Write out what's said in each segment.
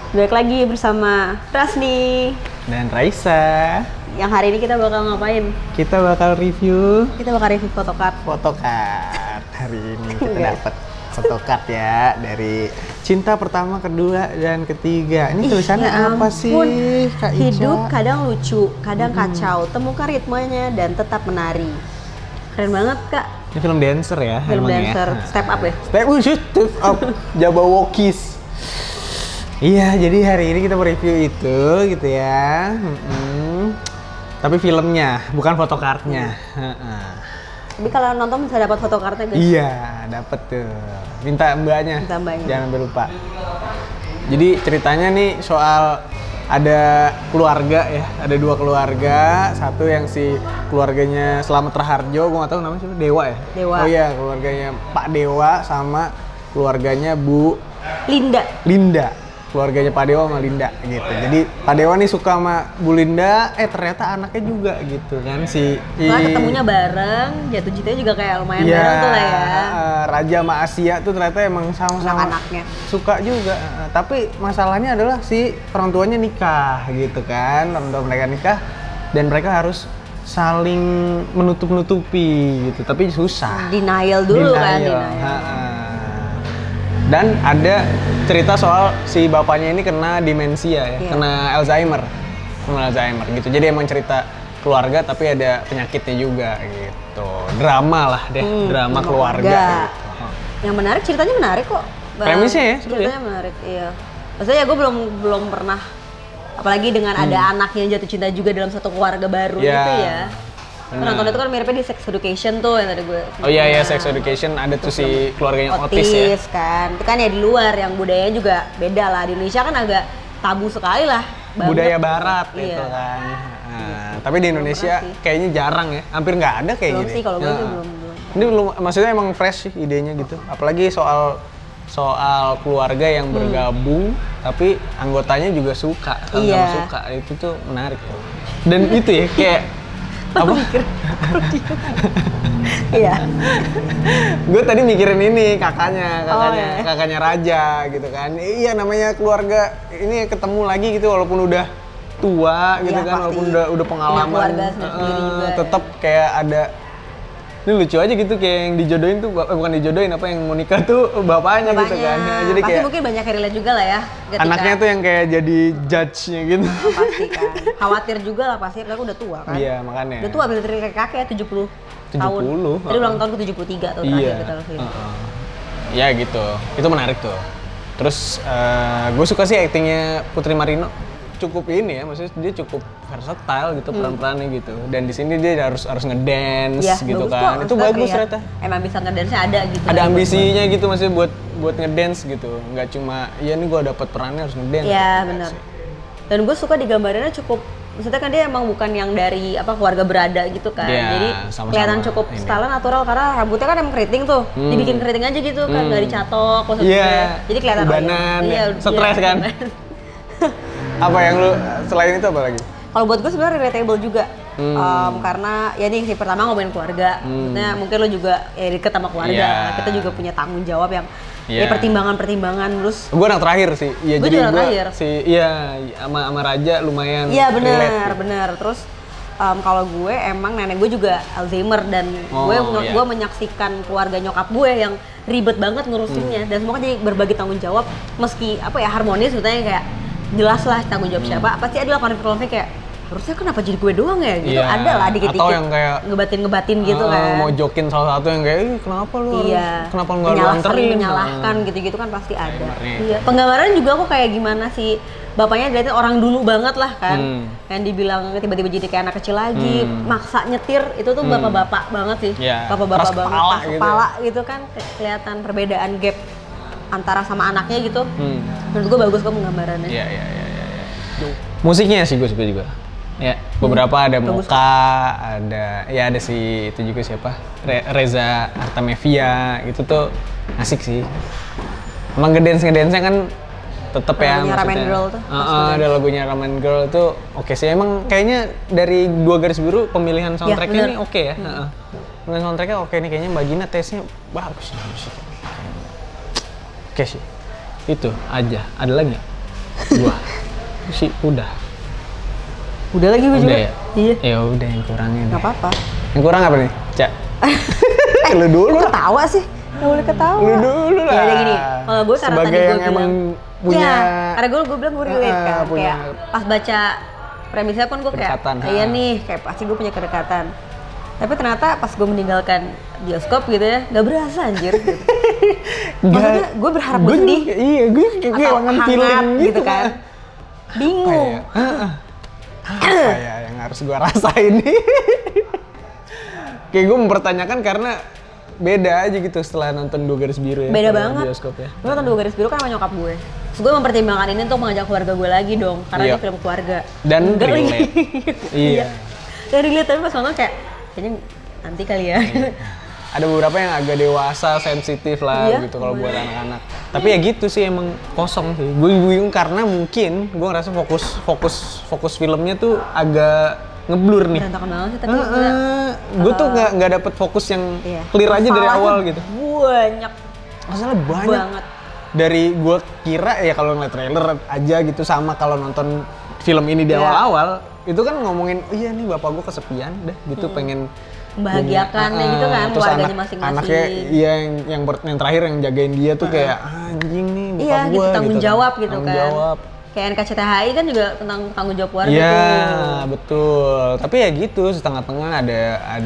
Balik lagi bersama Rasni dan Raisa. Yang hari ini kita bakal ngapain? Kita bakal review photocard. Photocard. Hari ini kita dapat photocard ya dari cinta pertama, kedua, dan ketiga. Ini tulisannya apa sih, Kak Ica? Hidup kadang lucu, kadang kacau. Temukan ritmenya dan tetap menari. Keren banget, Kak. Ini film dancer ya? Film dancer, ya? Step Up ya? Step Up, Jabberwockies. Iya, jadi hari ini kita mereview itu gitu ya. Tapi filmnya, bukan photocardnya. Tapi kalau nonton bisa dapat photocardnya guys. Iya, dapat tuh. Minta mbaknya. Jangan sampai lupa. Jadi ceritanya nih soal ada keluarga ya, ada dua keluarga. Satu yang si keluarganya Slamet Raharjo, gue nggak tahu namanya siapa, Dewa ya? Dewa. Oh iya, keluarganya Pak Dewa sama keluarganya Bu Linda. Keluarganya Pak Dewa sama Linda gitu. Jadi Pak Dewa nih suka sama Bu Linda, ternyata anaknya juga gitu kan Nah, ketemunya bareng, jatuh cintanya juga kayak lumayan bareng tuh lah ya. Raja sama Asia tuh ternyata emang sama-sama anaknya suka juga. Tapi masalahnya adalah si orang tuanya nikah gitu kan, orang tua mereka nikah dan mereka harus saling menutup-nutupi gitu. Tapi susah. Denial dulu kan. Dan ada cerita soal si bapaknya ini kena demensia ya, kena Alzheimer gitu. Jadi emang cerita keluarga tapi ada penyakitnya juga gitu. Drama lah deh, drama keluarga. Gitu. Yang menarik, ceritanya menarik kok. Premisnya ya, ceritanya menarik, iya. Maksudnya gue belum pernah, apalagi dengan ada anak yang jatuh cinta juga dalam satu keluarga baru gitu ya. Nonton itu kan miripnya di Sex Education tuh yang tadi gue. Oh iya, Sex Education ada tuh si keluarganya otis ya. Kan. Itu kan ya di luar, yang budayanya juga beda lah. Di Indonesia kan agak tabu sekali lah. Budaya barat gitu kan. Tapi di Indonesia kayaknya jarang ya, hampir nggak ada kayak belum gini. Sih, kalau gue sih belum. Ini maksudnya emang fresh sih idenya gitu. Apalagi soal keluarga yang bergabung, tapi anggotanya juga suka, sama suka. Itu tuh menarik tuh. Dan itu ya kayak apa? Iya. Gue tadi mikirin ini kakaknya Raja gitu kan. Iya, namanya keluarga ini ketemu lagi gitu walaupun udah tua gitu kan, walaupun udah pengalaman. Keluarga sendiri juga. Tetap kayak ada. Ini lucu aja gitu, kayak yang dijodohin tuh bukan dijodohin, apa yang mau nikah tuh bapaknya gitu kan. Nah, jadi pasti kayak mungkin banyak yang relate juga lah ya. Anaknya tuh yang kayak jadi judge-nya gitu. Pasti kan. Khawatir juga lah pasti, karena udah tua kan. Iya, makanya. Udah tua, berarti dari kakek 70 tahun. Tadi ulang tahun ke 73 tuh terakhir kita film. Ya gitu, itu menarik tuh. Terus gue suka sih aktingnya Putri Marino. Cukup ini ya, maksudnya dia cukup versatile gitu peran-perannya gitu. Dan di sini dia harus ngedance gitu kan. Itu bagus ternyata. Emang bisa ngedance-nya ada gitu. Ada ambisinya gitu, maksudnya buat ngedance gitu. Nggak cuma ya ini gue dapat perannya harus ngedance. Iya benar. Dan gue suka di gambarnya cukup, maksudnya kan dia emang bukan yang dari keluarga berada gitu kan. Jadi kelihatan cukup style natural karena rambutnya kan emang keriting tuh. Dibikin keriting aja gitu kan, nggak dicatok maksudnya. Jadi kelihatan ubanan, stres kan. Apa yang lu selain itu apa lagi? Kalau buat gue sebenarnya relatable juga, karena ya nih pertama ngomongin keluarga, maksudnya mungkin lo juga deket sama keluarga, kita juga punya tanggung jawab yang pertimbangan terus. Gue anak terakhir sih, gue juga anak terakhir. Sama Raja lumayan. Iya benar. Terus kalau gue emang nenek gue juga Alzheimer dan gue menyaksikan keluarga nyokap gue yang ribet banget ngurusinnya dan semua kan jadi berbagi tanggung jawab meski harmonis sebetulnya kayak jelas lah tanggung jawab siapa, pasti ada lah konflik-konflik kayak harusnya kenapa jadi gue doang ya gitu, ada lah dikit-dikit atau yang kayak ngebatin gitu kan, mau jokin salah satu yang kayak kenapa lu nggak anterin, menyalahkan gitu-gitu kan pasti ada. Penggambaran juga kok kayak gimana sih bapaknya dilihatin orang dulu banget lah kan, yang dibilang tiba-tiba jadi kayak anak kecil lagi, maksa nyetir itu tuh bapak-bapak banget sih, bapak-bapak banget, kepala gitu kan, kelihatan perbedaan gap antara sama anaknya gitu. Menurut gue bagus kok penggambarannya. Iya. Musiknya sih gue suka juga. Ya, beberapa ada Moka, ada si itu juga siapa? Reza Artamevia, gitu tuh asik sih. Emang ngedance-nya kan tetep ya maksudnya. Ramen Girl tuh. Ada lagunya Ramen Girl tuh oke sih. Emang kayaknya dari Dua Garis Biru pemilihan soundtracknya ini oke ya. Pemilihan soundtracknya oke nih, kayaknya Mbak Gina tesnya bagus. Oke sih. Itu aja. Ada lagi nggak? Gua sih udah lagi gue juga. Ya? Iya. Ya udah yang kurangin. Nggak apa-apa. Yang kurang apa nih, Cak? Lu dulu Lu lah. ketawa sih. Nggak boleh ketawa. Lu dulu lah. Ya udah gini. Kalau gue karena sebagai tadi gue yang bilang, emang punya. Ya, karena gue bilang gue relate kan. punya Kayak pas baca premisnya kan gue kayak, kedekatan, iya nih, kayak pasti gue punya kedekatan. Tapi ternyata pas gue meninggalkan bioskop gitu ya, gak berasa anjir. Gitu. Maksudnya gue berharap gue sedih. Iya, gue kayak kehilangan feeling gitu kan. Bingung. Apa ya yang harus gue rasain nih? Kayak gue mempertanyakan karena beda aja gitu setelah nonton Dua Garis Biru ya. Beda banget. Bioskop ya. Gue nonton Dua Garis Biru kan sama nyokap gue. Terus gue mempertimbangkan ini untuk mengajak keluarga gue lagi dong, karena Iya. ini film keluarga. Dan Enggak lagi. relate. Iya. Dan relate, tapi pas nonton kayak, kayaknya nanti kali ya. Ada beberapa yang agak dewasa, sensitif lah Iya, gitu kalau buat anak-anak. Tapi ya gitu sih emang kosong sih. Gue bingung karena mungkin gue ngerasa fokus filmnya tuh agak ngeblur nih. Berantakan banget sih, tapi Gue tuh nggak dapet fokus yang iya. clear aja dari Masalahnya awal gitu. Banyak Masalah banyak. banget. Dari gue kira ya kalau ngeliat trailer aja gitu sama kalau nonton film ini di Iya. awal-awal itu kan ngomongin iya nih bapak gue kesepian dah gitu pengen Membahagiakan ya gitu kan, terus keluarganya masing-masing. anaknya iya yang terakhir yang jagain dia tuh kayak anjing nih bapak Iya, gue gitu tanggung jawab gitu tanggung kan. jawab. Kayak NKCTHI kan juga tentang tanggung jawab keluarga Iya tuh. betul, tapi ya gitu setengah-tengah ada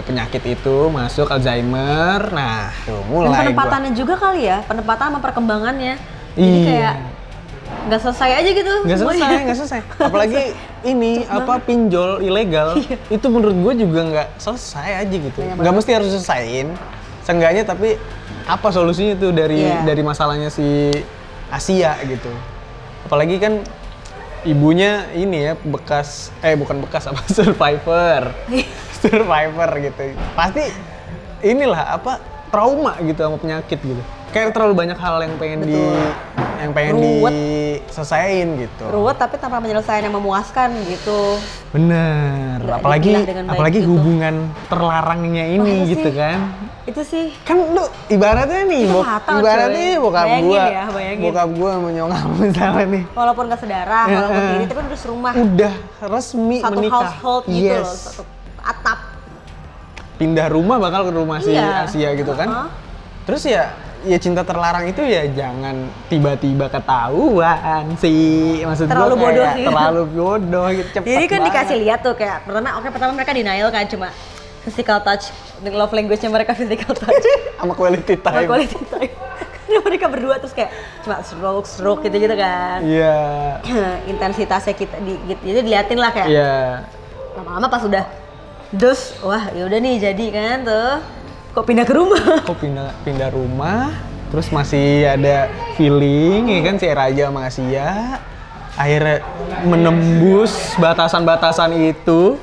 penyakit itu masuk Alzheimer, nah tuh Dan mulai penempatannya juga kali ya, penempatan sama perkembangannya. Jadi Iya. kayak nggak selesai aja gitu. Nggak semuanya. selesai. Apalagi ini apa pinjol ilegal itu menurut gue juga nggak selesai aja gitu. Banyak Nggak mesti harus selesaiin, seenggaknya tapi apa solusinya tuh dari Iya. masalahnya si Asia gitu. Apalagi kan ibunya ini ya bukan bekas apa survivor gitu. Pasti inilah apa trauma gitu sama penyakit gitu. Kayak terlalu banyak hal yang pengen Ruwet. diselesain gitu. Ruwet tapi tanpa penyelesaian yang memuaskan gitu. Bener. Nggak Apalagi dipilah dengan baik gitu. hubungan terlarangnya ini Wah, itu gitu sih. kan. Itu sih Kan lu ibaratnya nih, Itu fatal, ibaratnya coy. bokap Bayangin gua, ya, bayangin. bokap gua sama nyokap misalnya nih. walaupun gak sedarah, walaupun tiri, tapi kan udah serumah. Udah resmi Satu menikah. household gitu Yes. loh, satu atap. Pindah rumah bakal ke rumah si Iya. Asia gitu kan. Uh-huh. Terus ya cinta terlarang itu ya jangan tiba-tiba ketahuan sih. Maksud Terlalu gua kayak bodoh sih. terlalu bodoh gitu. Cepet Jadi kan banget. dikasih lihat tuh kayak pertama mereka denial kan, cuma physical touch, love language-nya mereka physical touch. sama quality Sama time. quality time. Karena mereka berdua terus kayak cuma stroke gitu-gitu kan. Iya. Intensitasnya kita itu diliatin lah kayak. Iya. Lama-lama pas udah dus, wah yaudah nih jadi kan tuh. Kok pindah ke rumah? Kok pindah rumah, terus masih ada feeling ya kan si Raja sama Asia akhirnya menembus batasan-batasan itu,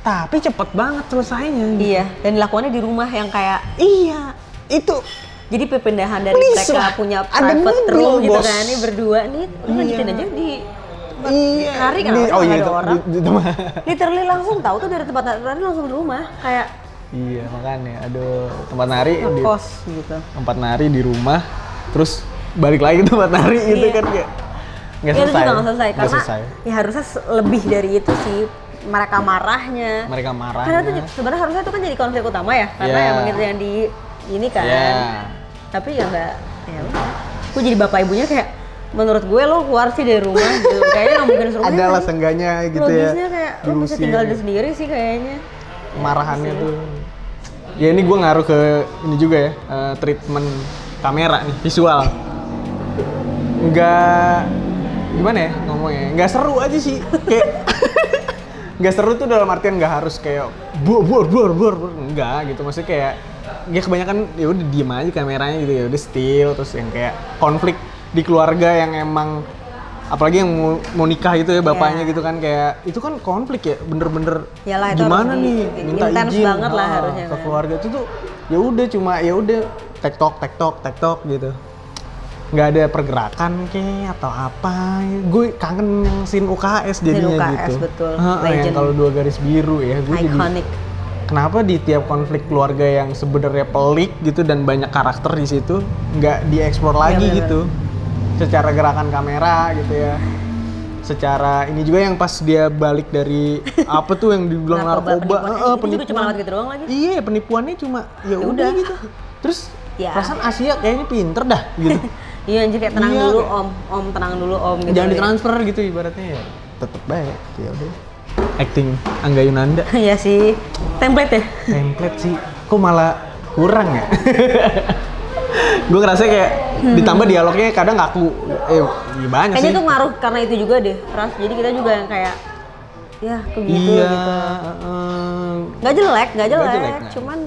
tapi cepet banget selesainya. Iya, dan dilakukannya di rumah yang kayak Iya, itu jadi perpindahan dari Please mereka lah, punya ada private mobil, room gitu bos. kan, ini berdua nih, lu lanjutin aja di iya. Nari kan Oh iya ada itu, orang. itu mah. literally langsung tahu tuh dari tempat nari langsung di rumah kayak Iya makanya, aduh tempat nari di ngekos gitu. tempat nari di rumah, terus balik lagi ke tempat nari gitu Iya. kan kayak nggak Itu selesai. juga nggak selesai Nggak karena selesai. ya harusnya lebih dari itu sih mereka marahnya. Mereka marah. Karena itu sebenarnya harusnya itu kan jadi konflik utama ya, karena Iya. emang itu yang di ini kan. Iya. Tapi ya enggak, ya udah. Gue jadi bapak ibunya kayak menurut gue lo keluar sih dari rumah gitu. Kayaknya nggak mungkin suruh Ada lah seenggaknya gitu ya. Logisnya kayak lo bisa diusir. tinggal sendiri sih kayaknya. Marahannya tuh. Ya ini gue ngaruh ke ini juga ya, treatment kamera nih, visual. Nggak, gimana ya ngomongnya, nggak seru aja sih. Kayak, nggak seru tuh dalam artian nggak harus kayak bor, enggak gitu. Maksudnya kayak, ya kebanyakan ya udah diem aja kameranya gitu ya, udah still. Terus yang kayak konflik di keluarga yang emang apalagi yang mau nikah gitu ya bapaknya Iya. gitu kan kayak itu kan konflik ya bener-bener Yalah, itu gimana harus nih minta intens izin banget lah harusnya ke kan. keluarga itu tuh ya udah cuma ya udah tektok gitu nggak ada pergerakan kayak atau apa gue kangen yang scene UKS jadinya UKS, gitu betul. yang Legend. kalau Dua Garis Biru ya gue jadi Iconic. kenapa di tiap konflik keluarga yang sebenarnya pelik gitu dan banyak karakter di situ nggak dieksplor lagi bener. gitu secara gerakan kamera gitu ya secara ini juga yang pas dia balik dari apa tuh yang dibilang narkoba, penipuan. Cuma lewat gitu doang lagi. Iya, penipuannya cuma ya udah gitu. Terus perasaan Asia kayaknya pinter dah gitu. Iya anjir, kayak tenang dulu om, tenang dulu om gitu. Jangan ditransfer gitu ibaratnya ya. Tetep baik, ya udah. Acting Angga Yunanda. Iya sih. Template ya? Template sih. Kok malah kurang ya? Gue ngerasa kayak ditambah dialognya kadang ngaku banyak kayaknya sih. tuh ngaruh karena itu juga deh, Ras. Jadi kita juga yang kayak ya begitu iya, gitu. Nggak jelek, cuman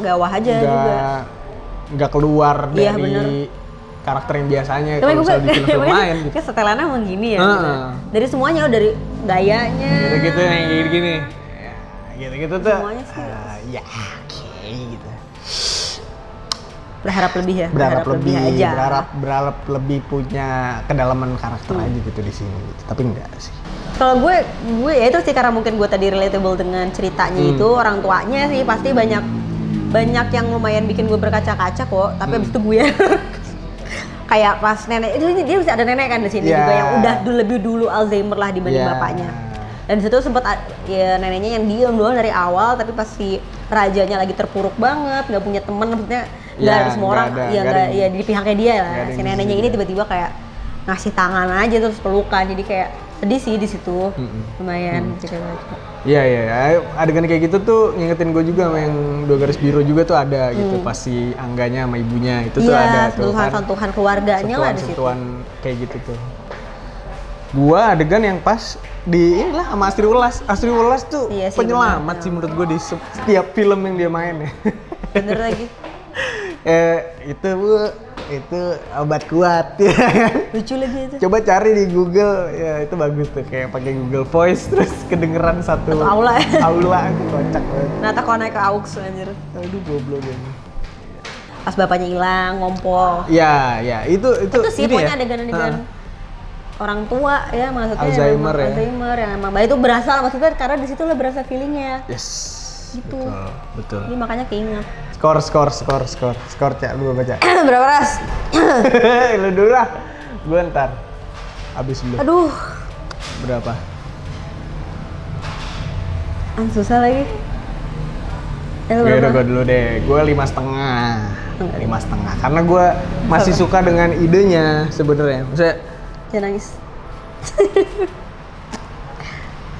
nggak wah aja juga. Nggak keluar dari karakter yang biasanya kalau misalnya di film lain gitu. Kayak setelannya emang gini ya. Gitu. Dari semuanya, dari gayanya. Gitu yang gini. Ya, gitu tuh. Semuanya sih. Ya, oke gitu. Berharap lebih ya. Berharap lebih aja. Berharap lebih punya kedalaman karakter aja gitu di sini gitu. Tapi enggak sih. Kalau gue ya itu sih karena mungkin gue tadi relatable dengan ceritanya itu, orang tuanya sih pasti banyak yang lumayan bikin gue berkaca-kaca kok. Tapi abis itu gue kayak pas nenek itu dia bisa ada nenek kan di sini juga yang udah lebih dulu Alzheimer lah dibanding bapaknya. Dan di situ sempat ya neneknya yang diem doang dari awal, tapi pas si rajanya lagi terpuruk banget, nggak punya temen, maksudnya nggak ada semua orang, ya di pihaknya dia lah. Si neneknya ini tiba-tiba kayak ngasih tangan aja terus pelukan, jadi kayak sedih sih di situ, lumayan. Iya, adegan kayak gitu tuh ngingetin gue juga sama yang 2 garis biru juga tuh ada gitu, pas si Angganya sama ibunya itu tuh ada tuh kan. Sentuhan keluarganya lah di situ. Sentuhan kayak gitu tuh. Gua adegan yang pas di inilah sama Astri Ulas. Astri Ulas tuh penyelamat sih menurut gue di setiap film yang dia main ya. Bener lagi. Itu obat kuat ya. Lucu lagi itu. Coba cari di Google, ya itu bagus tuh, kayak pakai Google Voice terus kedengeran satu aula itu kocak banget. Nata kalau naik ke aux anjir. Aduh goblok ini. Pas bapaknya hilang, ngompol. Ya, itu sih pokoknya adegan-adegan orang tua ya, maksudnya Alzheimer yang emang itu berasa, maksudnya karena di situ lah berasa feelingnya. Yes. Gitu. Betul. Jadi makanya keinget. Skor Cak, lu baca. Berapa, Ras? Lu dulu lah. Gue ntar. Abis lu. Aduh. Berapa? Susah lagi. Ya udah gue dulu deh. Gue 5,5. 5,5. Karena gue masih suka dengan idenya sebenarnya. Maksudnya jangan nangis.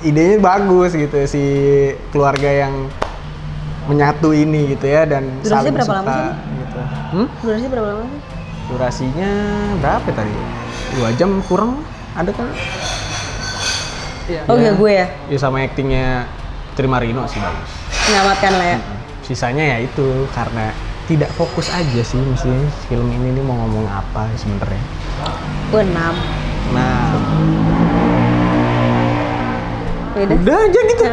Idenya bagus gitu, si keluarga yang menyatu ini gitu ya, dan durasi saling berapa suka lama sih? Gitu. Durasi berapa lama sih? Durasinya berapa tadi? 2 jam kurang ada kan? Ya gue ya? Ya sama actingnya Tri Marino sih bagus. Menyelamatkan lah ya. Sisanya ya itu karena tidak fokus aja sih, mestinya film ini nih mau ngomong apa sebenarnya. Gue 6. Udah aja gitu.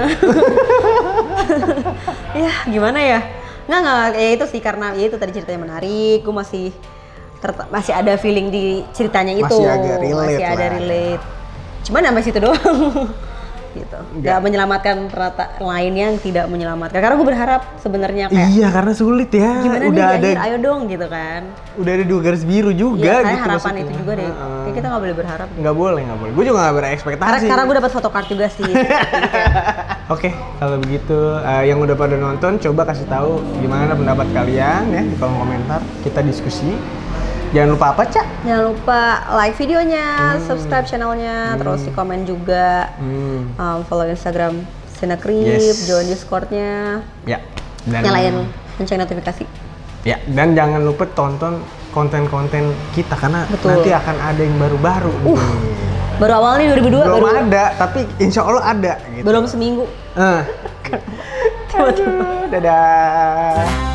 Ya gimana ya? Nggak, ya itu sih karena ya itu tadi ceritanya menarik. Gue masih ada feeling di ceritanya itu. Masih agak relate. Cuman sampai situ doang. Gitu. Nggak menyelamatkan ternyata lainnya yang tidak menyelamatkan. Karena gue berharap sebenarnya kayak iya, karena sulit ya. Gimana udah nih, ayo dong gitu kan. Udah ada 2 garis biru juga gitu. Harapan maksudnya. Itu juga deh. Kayak kita nggak boleh berharap. Nggak boleh. Gue juga nggak berekspektasi. Karena gue dapat photocard juga sih. Oke, kalau begitu yang udah pada nonton coba kasih tahu gimana pendapat kalian ya di kolom komentar. Kita diskusi. Jangan lupa apa, Cak? Jangan lupa like videonya, subscribe channelnya, terus di komen juga, follow Instagram Cinecrip, join Discordnya, ya, dan nyalain lonceng notifikasi. Ya, dan jangan lupa tonton konten-konten kita karena nanti akan ada yang baru-baru. Baru awal nih 2002. Belum ada, tapi insya Allah ada. Gitu. Belum seminggu. Dadah.